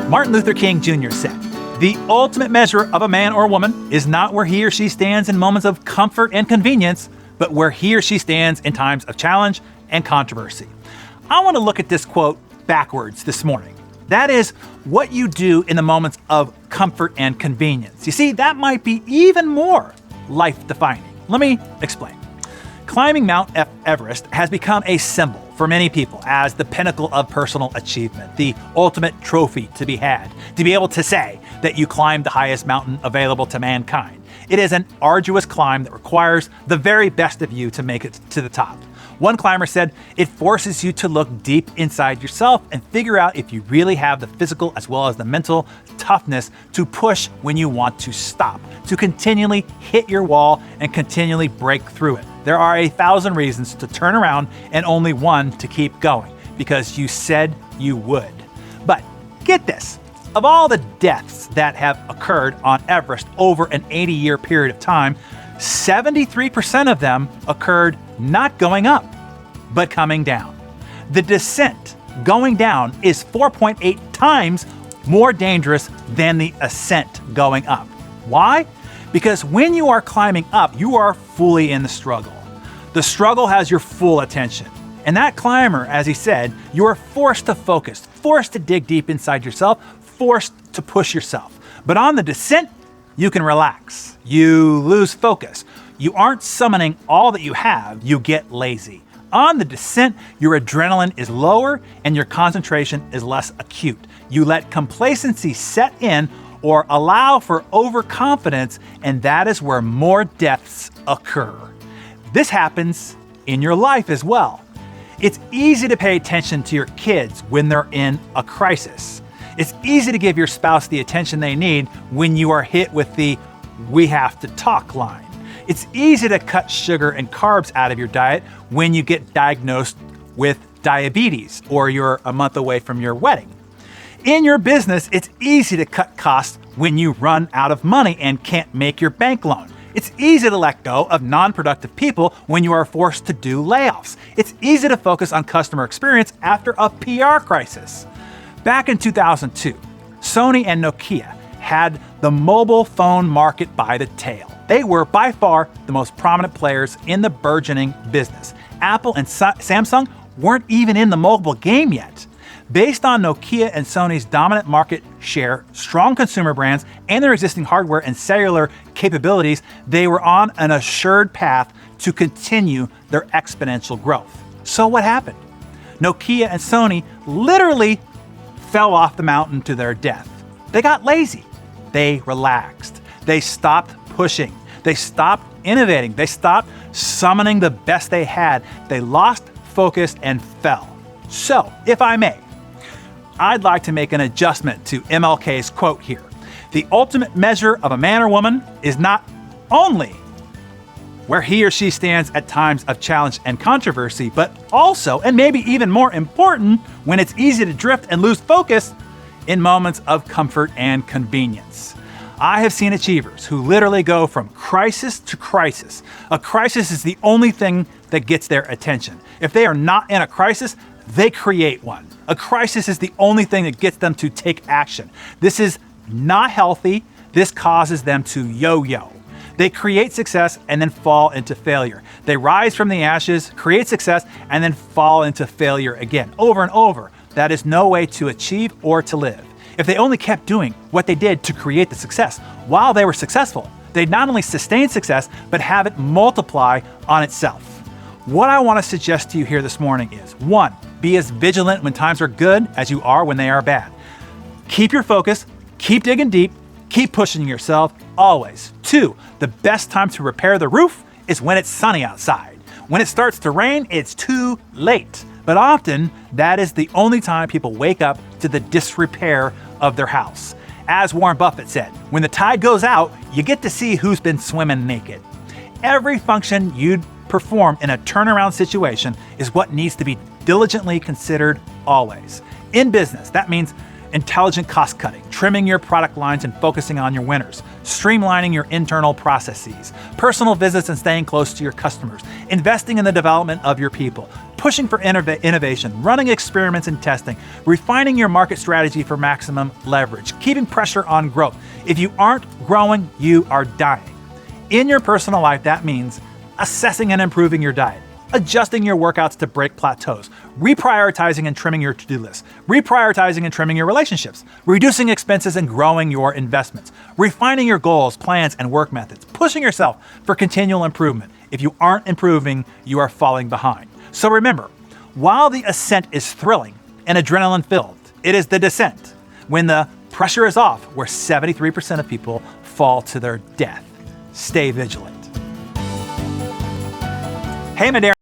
Martin Luther King Jr. said, "The ultimate measure of a man or woman is not where he or she stands in moments of comfort and convenience, but where he or she stands in times of challenge and controversy." I want to look at this quote backwards this morning. That is, what you do in the moments of comfort and convenience. You see, that might be even more life-defining. Let me explain. Climbing Mount Everest has become a symbol for many people as the pinnacle of personal achievement, the ultimate trophy to be had, to be able to say that you climbed the highest mountain available to mankind. It is an arduous climb that requires the very best of you to make it to the top. One climber said, "It forces you to look deep inside yourself and figure out if you really have the physical as well as the mental toughness to push when you want to stop, to continually hit your wall and continually break through it. There are 1,000 reasons to turn around and only one to keep going, because you said you would." But get this, of all the deaths that have occurred on Everest over an 80-year period of time, 73% of them occurred not going up, but coming down. The descent going down is 4.8 times more dangerous than the ascent going up. Why? Because when you are climbing up, you are fully in the struggle. The struggle has your full attention. And that climber, as he said, you are forced to focus, forced to dig deep inside yourself, forced to push yourself. But on the descent, you can relax. You lose focus. You aren't summoning all that you have, you get lazy. On the descent, your adrenaline is lower and your concentration is less acute. You let complacency set in or allow for overconfidence, and that is where more deaths occur. This happens in your life as well. It's easy to pay attention to your kids when they're in a crisis. It's easy to give your spouse the attention they need when you are hit with the "we have to talk" line. It's easy to cut sugar and carbs out of your diet when you get diagnosed with diabetes or you're a month away from your wedding. In your business, it's easy to cut costs when you run out of money and can't make your bank loan. It's easy to let go of non-productive people when you are forced to do layoffs. It's easy to focus on customer experience after a PR crisis. Back in 2002, Sony and Nokia had the mobile phone market by the tail. They were by far the most prominent players in the burgeoning business. Apple and Samsung weren't even in the mobile game yet. Based on Nokia and Sony's dominant market share, strong consumer brands, and their existing hardware and cellular capabilities, they were on an assured path to continue their exponential growth. So what happened? Nokia and Sony literally fell off the mountain to their death. They got lazy. They relaxed. They stopped pushing. They stopped innovating. They stopped summoning the best they had. They lost focus and fell. So, if I may, I'd like to make an adjustment to MLK's quote here. The ultimate measure of a man or woman is not only where he or she stands at times of challenge and controversy, but also, and maybe even more important, when it's easy to drift and lose focus in moments of comfort and convenience. I have seen achievers who literally go from crisis to crisis. A crisis is the only thing that gets their attention. If they are not in a crisis, they create one. A crisis is the only thing that gets them to take action. This is not healthy. This causes them to yo-yo. They create success and then fall into failure. They rise from the ashes, create success, and then fall into failure again, over and over. That is no way to achieve or to live. If they only kept doing what they did to create the success while they were successful, they'd not only sustain success, but have it multiply on itself. What I want to suggest to you here this morning is, 1, be as vigilant when times are good as you are when they are bad. Keep your focus, keep digging deep, keep pushing yourself, always. 2, the best time to repair the roof is when it's sunny outside. When it starts to rain, it's too late. But often, that is the only time people wake up to the disrepair of their house. As Warren Buffett said, when the tide goes out, you get to see who's been swimming naked. Every function you'd perform in a turnaround situation is what needs to be diligently considered always. In business, that means intelligent cost cutting, trimming your product lines and focusing on your winners, streamlining your internal processes, personal visits and staying close to your customers, investing in the development of your people, pushing for innovation, running experiments and testing, refining your market strategy for maximum leverage, keeping pressure on growth. If you aren't growing, you are dying. In your personal life, that means assessing and improving your diet, adjusting your workouts to break plateaus, reprioritizing and trimming your to-do list, reprioritizing and trimming your relationships, reducing expenses and growing your investments, refining your goals, plans, and work methods, pushing yourself for continual improvement. If you aren't improving, you are falling behind. So remember, while the ascent is thrilling and adrenaline-filled, it is the descent, when the pressure is off, where 73% of people fall to their death. Stay vigilant. Hey, my dear.